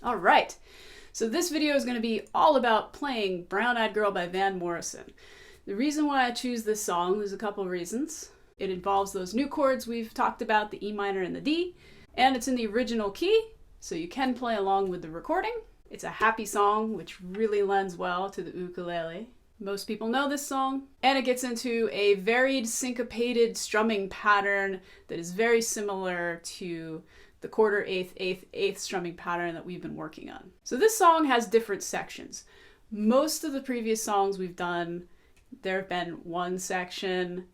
All right, so this video is going to be all about playing Brown Eyed Girl by Van Morrison. The reason why I choose this song, there's a couple of reasons. It involves those new chords we've talked about, the E minor and the D, and it's in the original key, so you can play along with the recording. It's a happy song, which really lends well to the ukulele. Most people know this song, and it gets into a varied syncopated strumming pattern that is very similar to the quarter, eighth, eighth, eighth strumming pattern that we've been working on. So this song has different sections. Most of the previous songs we've done, there have been one section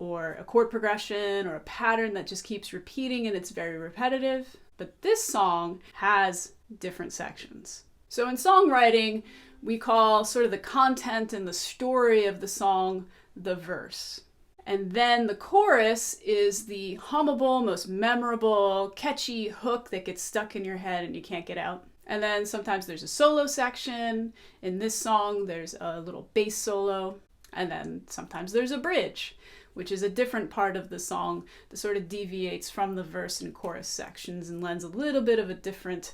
or a chord progression or a pattern that just keeps repeating and it's very repetitive. But this song has different sections. So in songwriting, we call sort of the content and the story of the song the verse. And then the chorus is the hummable, most memorable, catchy hook that gets stuck in your head and you can't get out. And then sometimes there's a solo section. In this song, there's a little bass solo. And then sometimes there's a bridge, which is a different part of the song that sort of deviates from the verse and chorus sections and lends a little bit of a different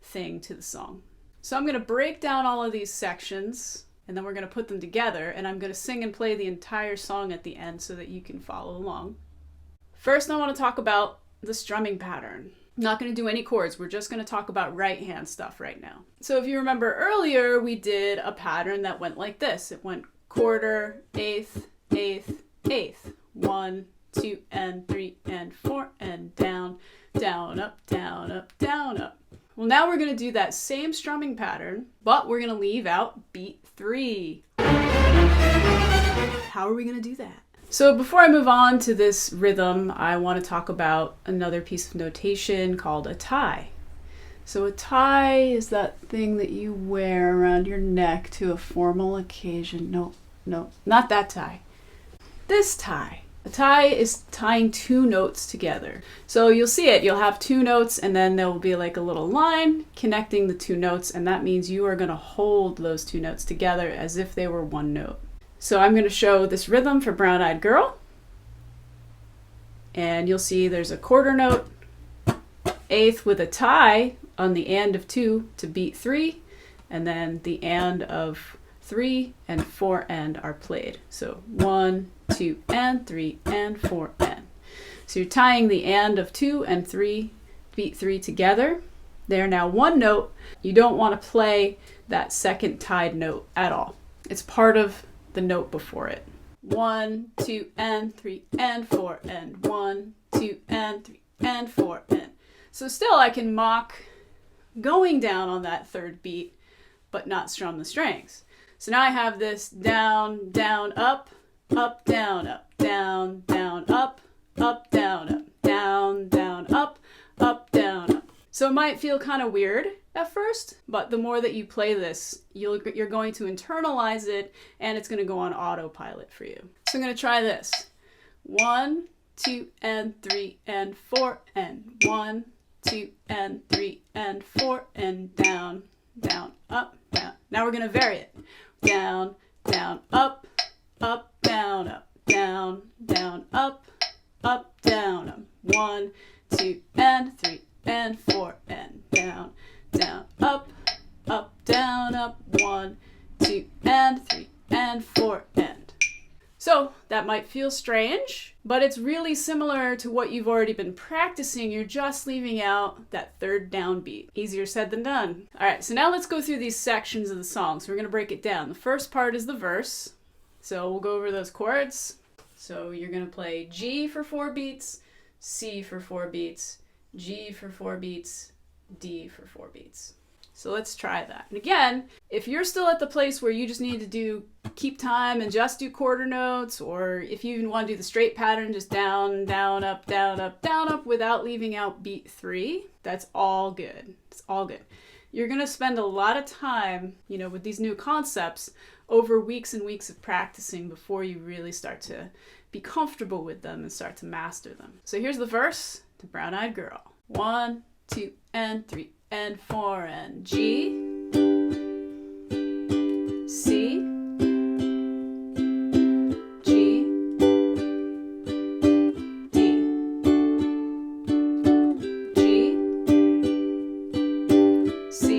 thing to the song. So I'm going to break down all of these sections, and then we're going to put them together, and I'm going to sing and play the entire song at the end so that you can follow along. First, I want to talk about the strumming pattern. I'm not going to do any chords. We're just going to talk about right hand stuff right now. So if you remember earlier, we did a pattern that went like this. It went quarter, eighth, eighth, eighth. 1, 2, and 3, and 4, and down, down, up, down, up, down, up. Well, now we're going to do that same strumming pattern, but we're going to leave out beat 3. How are we going to do that? So before I move on to this rhythm, I want to talk about another piece of notation called a tie. So a tie is that thing that you wear around your neck to a formal occasion. No, not that tie. This tie. A tie is tying two notes together. So you'll see it, you'll have two notes and then there will be like a little line connecting the two notes, and that means you are going to hold those two notes together as if they were one note. So I'm going to show this rhythm for Brown Eyed Girl, and you'll see there's a quarter note, eighth with a tie on the and of 2 to beat 3, and then the and of 3 and 4 and are played. So 1, 2, and 3, and 4, and. So you're tying the and of 2 and 3, beat 3 together. They are now one note. You don't want to play that second tied note at all. It's part of the note before it. 1, 2, and 3, and 4, and 1, 2, and 3, and 4, and. So still I can mock going down on that third beat, but not strum the strings. So now I have this down, down, up, down, down, up, down, up, down, down, up, down, up. So it might feel kind of weird at first, but the more that you play this, you're going to internalize it, and it's going to go on autopilot for you. So I'm going to try this. 1, 2, and 3, and 4, and 1, 2, and 3, and 4, and down, down, up, down. Now we're going to vary it. Down, down, up, down, down, up, down, up. 1, 2, and 3, and 4, and down, down, up, down, up. 1, 2, and 3, and 4, and. So that might feel strange, but it's really similar to what you've already been practicing. You're just leaving out that third downbeat. Easier said than done. All right, so now let's go through these sections of the song. So we're going to break it down. The first part is the verse. So we'll go over those chords. So you're going to play G for 4 beats, C for 4 beats, G for 4 beats, D for 4 beats. So let's try that. And again, if you're still at the place where you just need to keep time and just do quarter notes, or if you even want to do the straight pattern, just down, down, up, down, up, down, up, without leaving out beat 3, that's all good. It's all good. You're going to spend a lot of time, with these new concepts over weeks and weeks of practicing before you really start to be comfortable with them and start to master them. So here's the verse to Brown Eyed Girl. 1, 2, and 3, and 4, and G, C, G, D, G, C,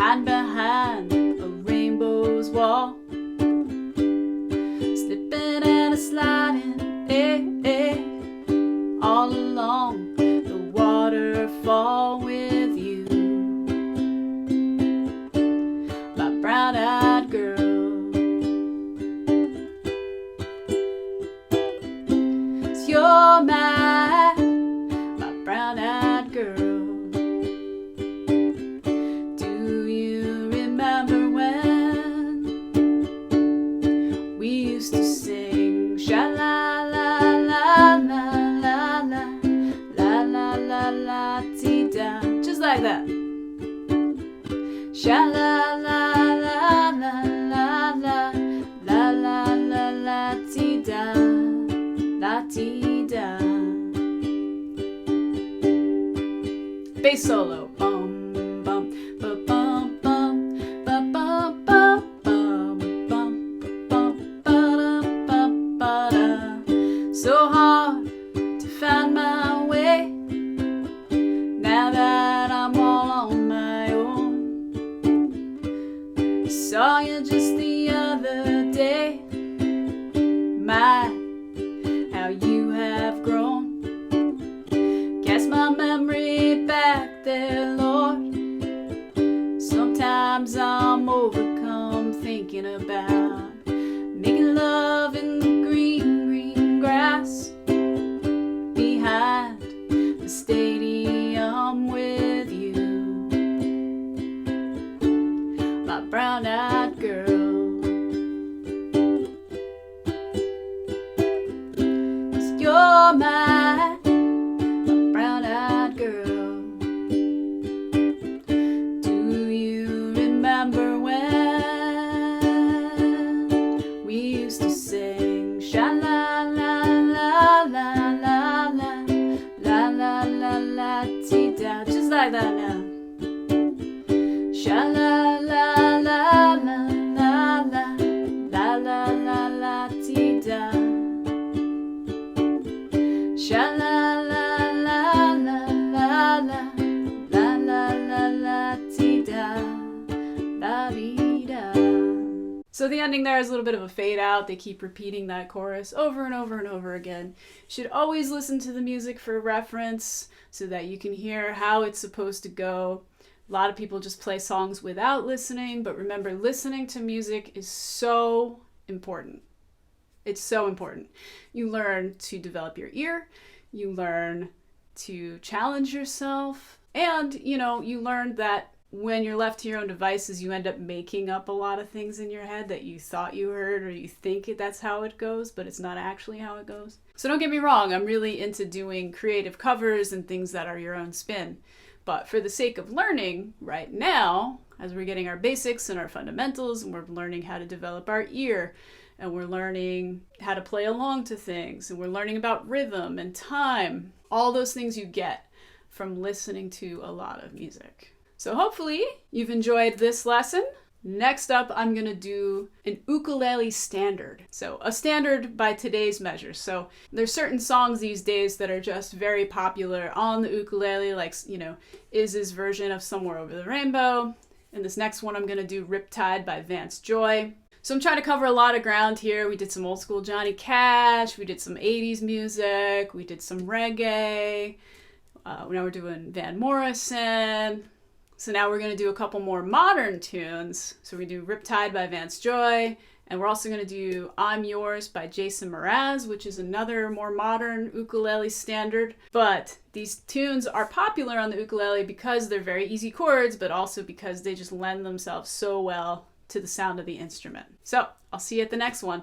hide behind a rainbow's wall, slipping and a sliding, all along the waterfall with you, my brown-eyed girl. 'Cause you're my brown-eyed girl. Do you remember when we used to sing sha-la-la-la-la-la-la-la-la-la-la-ti-da, just like that. Sha-la-la-la-la-la-la-la-la-la-ti-da, la-ti-da. Bass solo. Bum, bum, ba, bum, bum, ba, bum, bum, bum, bum, bum, ba-da, bum, ba-da. So hard to find my way now that I'm all on my own. Saw you just the other day. My, how you have grown. Cast my memory back there, Lord. Sometimes I'm overcome thinking about making love in the green, green grass behind the stadium with you, my brown-eyed girl. 'Cause you're my brown-eyed girl. Do you remember when we used to sing sha-la-la-la-la-la-la-la-la-la-ti-da, just like that now. Sha-la-la-la-la-la-la-la-la-la-ti-da, sha-la-la-la-la-la-la-la-la-ti-da, la-dee-da. So the ending there is a little bit of a fade out. They keep repeating that chorus over and over and over again. You should always listen to the music for reference so that you can hear how it's supposed to go. A lot of people just play songs without listening, but remember, listening to music is so important. It's so important. You learn to develop your ear, you learn to challenge yourself, and you learn that when you're left to your own devices, you end up making up a lot of things in your head that you thought you heard, or you think that's how it goes, but it's not actually how it goes. So don't get me wrong, I'm really into doing creative covers and things that are your own spin. But for the sake of learning right now, as we're getting our basics and our fundamentals, and we're learning how to develop our ear, and we're learning how to play along to things, and we're learning about rhythm and time, all those things you get from listening to a lot of music. So hopefully you've enjoyed this lesson. Next up, I'm gonna do an ukulele standard. So a standard by today's measures. So there's certain songs these days that are just very popular on the ukulele, like, Iz's version of Somewhere Over the Rainbow. And this next one I'm gonna do Riptide by Vance Joy. So I'm trying to cover a lot of ground here. We did some old school Johnny Cash, we did some 80s music, we did some reggae. Now we're doing Van Morrison. So now we're going to do a couple more modern tunes. So we do Riptide by Vance Joy, and we're also going to do I'm Yours by Jason Mraz, which is another more modern ukulele standard. But these tunes are popular on the ukulele because they're very easy chords, but also because they just lend themselves so well to the sound of the instrument. So I'll see you at the next one.